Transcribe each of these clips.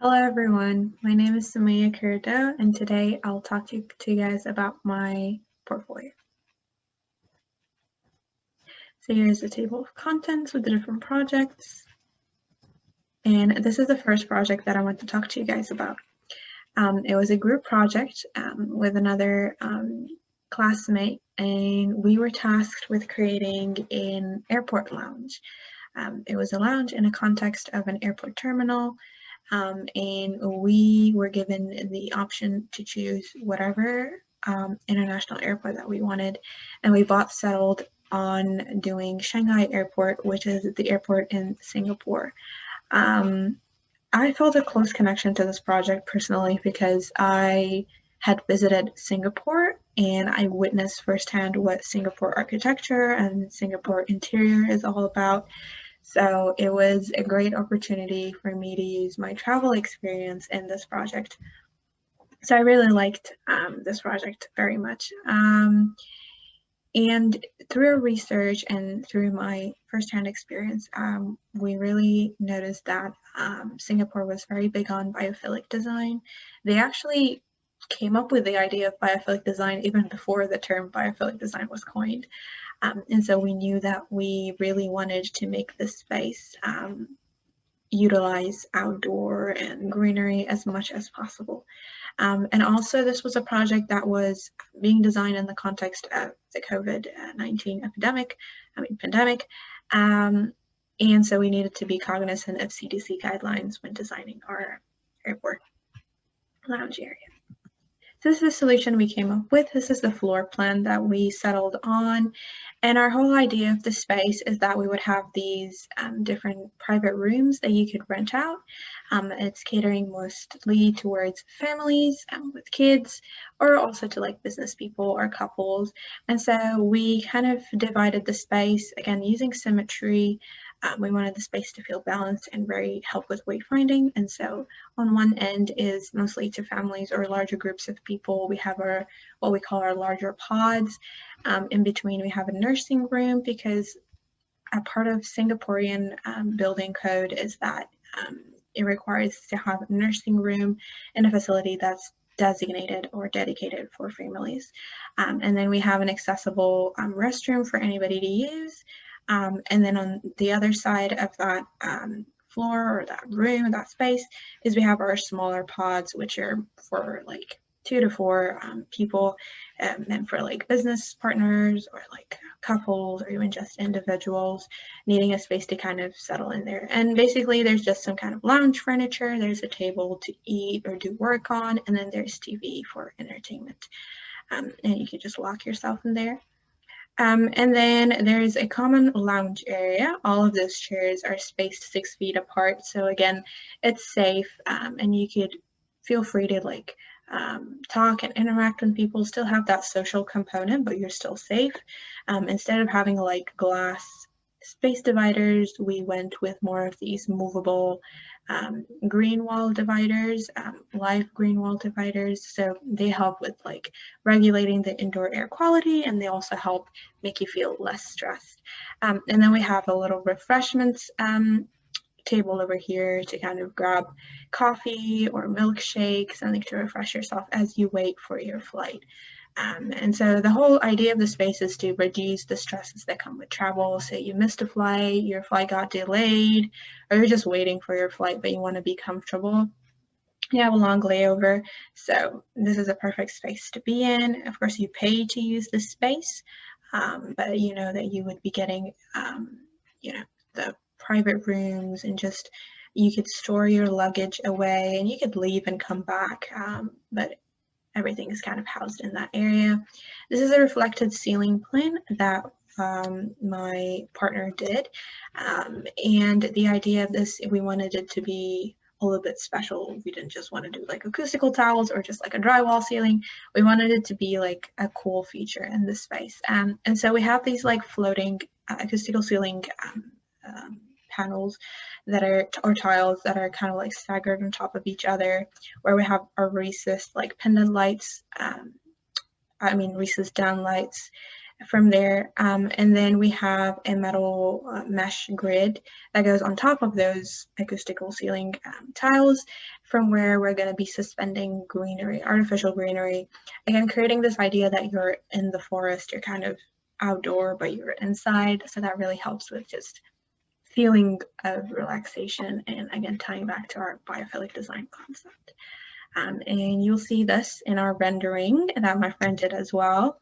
Hello everyone, my name is Sumeya Kiradoh and today I'll talk to you guys about my portfolio. So here's the table of contents with the different projects, and this is the first project that I want to talk to you guys about. It was a group project with another classmate, and we were tasked with creating an airport lounge. It was a lounge in a context of an airport terminal. And we were given the option to choose whatever international airport that we wanted, and we both settled on doing Shanghai Airport, which is the airport in Singapore. I felt a close connection to this project personally because I had visited Singapore and I witnessed firsthand what Singapore architecture and Singapore interior is all about. So it was a great opportunity for me to use my travel experience in this project. So I really liked this project very much. And through our research and through my firsthand experience, we really noticed that Singapore was very big on biophilic design. They actually came up with the idea of biophilic design even before the term biophilic design was coined. And so we knew that we really wanted to make this space utilize outdoor and greenery as much as possible. And also this was a project that was being designed in the context of the COVID-19 pandemic. And so we needed to be cognizant of CDC guidelines when designing our airport lounge area. So this is the solution we came up with. This is the floor plan that we settled on. And our whole idea of the space is that we would have these different private rooms that you could rent out. It's catering mostly towards families with kids, or also to like business people or couples. And so we kind of divided the space, again, using symmetry. We wanted the space to feel balanced and very help with wayfinding. And so on one end is mostly to families or larger groups of people. We have our what we call our larger pods. In between, we have a nursing room because a part of Singaporean building code is that it requires to have a nursing room in a facility that's designated or dedicated for families. And then we have an accessible restroom for anybody to use. And then on the other side of that floor or that room, that space, is we have our smaller pods, which are for like 2 to 4 people, and for like business partners or like couples or even just individuals needing a space to kind of settle in there. And basically there's just some kind of lounge furniture, there's a table to eat or do work on, and then there's TV for entertainment. And you can just lock yourself in there. And then there's a common lounge area. All of those chairs are spaced 6 feet apart. So again, it's safe, and you could feel free to like talk and interact with people, still have that social component, but you're still safe. Instead of having like glass space dividers, we went with more of these movable green wall dividers, live green wall dividers. So they help with like regulating the indoor air quality, and they also help make you feel less stressed. And then we have a little refreshments table over here to kind of grab coffee or milkshake, something to refresh yourself as you wait for your flight. And so the whole idea of the space is to reduce the stresses that come with travel. So you missed a flight, your flight got delayed, or you're just waiting for your flight, but you want to be comfortable. You have a long layover, so this is a perfect space to be in. Of course, you pay to use this space, but you know that you would be getting, the private rooms, and just you could store your luggage away and you could leave and come back, but everything is kind of housed in that area. This is a reflected ceiling plan that my partner did, and the idea of this, we wanted it to be a little bit special. We didn't just want to do like acoustical towels or just like a drywall ceiling. We wanted it to be like a cool feature in this space, and so we have these like floating acoustical ceiling panels that are, or tiles that are kind of like staggered on top of each other, where we have our recessed like pendant lights, recessed down lights from there. And then we have a metal mesh grid that goes on top of those acoustical ceiling tiles, from where we're going to be suspending greenery, artificial greenery. Again, creating this idea that you're in the forest, you're kind of outdoor, but you're inside. So that really helps with just feeling of relaxation, and again, tying back to our biophilic design concept. And you'll see this in our rendering that my friend did as well.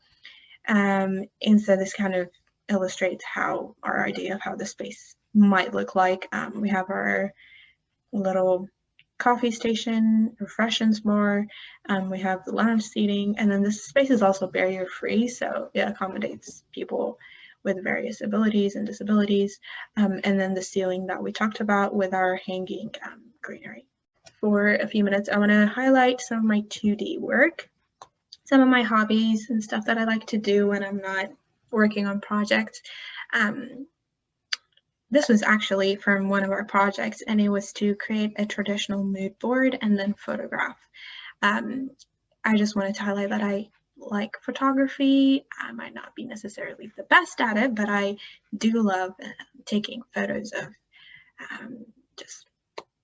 And so this kind of illustrates how our idea of how the space might look like. We have our little coffee station, refreshments bar, we have the lounge seating, and then this space is also barrier free, so it accommodates people with various abilities and disabilities, and then the ceiling that we talked about with our hanging greenery. For a few minutes, I want to highlight some of my 2D work, some of my hobbies and stuff that I like to do when I'm not working on projects. This was actually from one of our projects, and it was to create a traditional mood board and then photograph. I just wanted to highlight that I like photography. I might not be necessarily the best at it, but I do love taking photos of just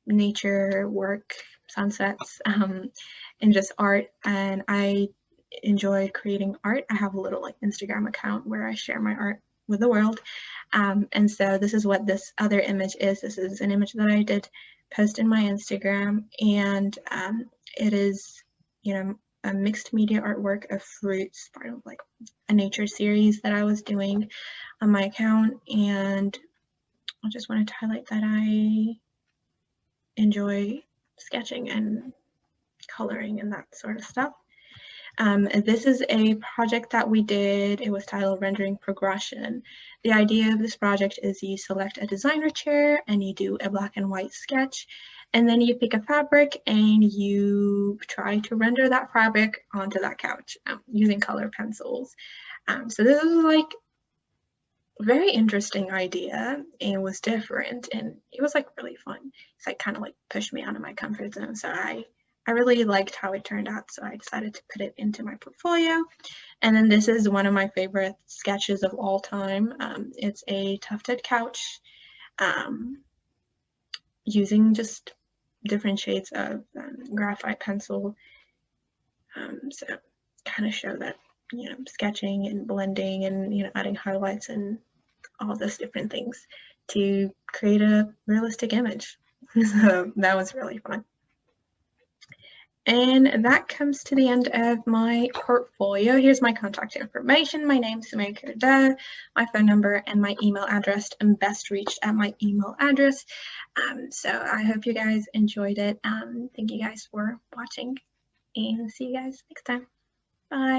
nature, work, sunsets, and just art. And I enjoy creating art. I have a little Instagram account where I share my art with the world. And so this is what this other image is. This is an image that I did post in my Instagram, and it is, a mixed media artwork of fruits, part of a nature series that I was doing on my account. And I just wanted to highlight that I enjoy sketching and coloring and that sort of stuff. This is a project that we did. It was titled Rendering Progression. The idea of this project is you select a designer chair and you do a black and white sketch, and then you pick a fabric and you try to render that fabric onto that couch using color pencils. So this is very interesting idea, and it was different, and it was really fun. It's kind of pushed me out of my comfort zone. So I really liked how it turned out, so I decided to put it into my portfolio. And then this is one of my favorite sketches of all time. It's a tufted couch using just different shades of graphite pencil. So kind of show that, sketching and blending and, adding highlights and all those different things to create a realistic image. So that was really fun. And that comes to the end of my portfolio. Here's my contact information. My name is Sumeya Kiradoh, my phone number, and my email address, and best reached at my email address. So I hope you guys enjoyed it. Thank you guys for watching, and see you guys next time. Bye.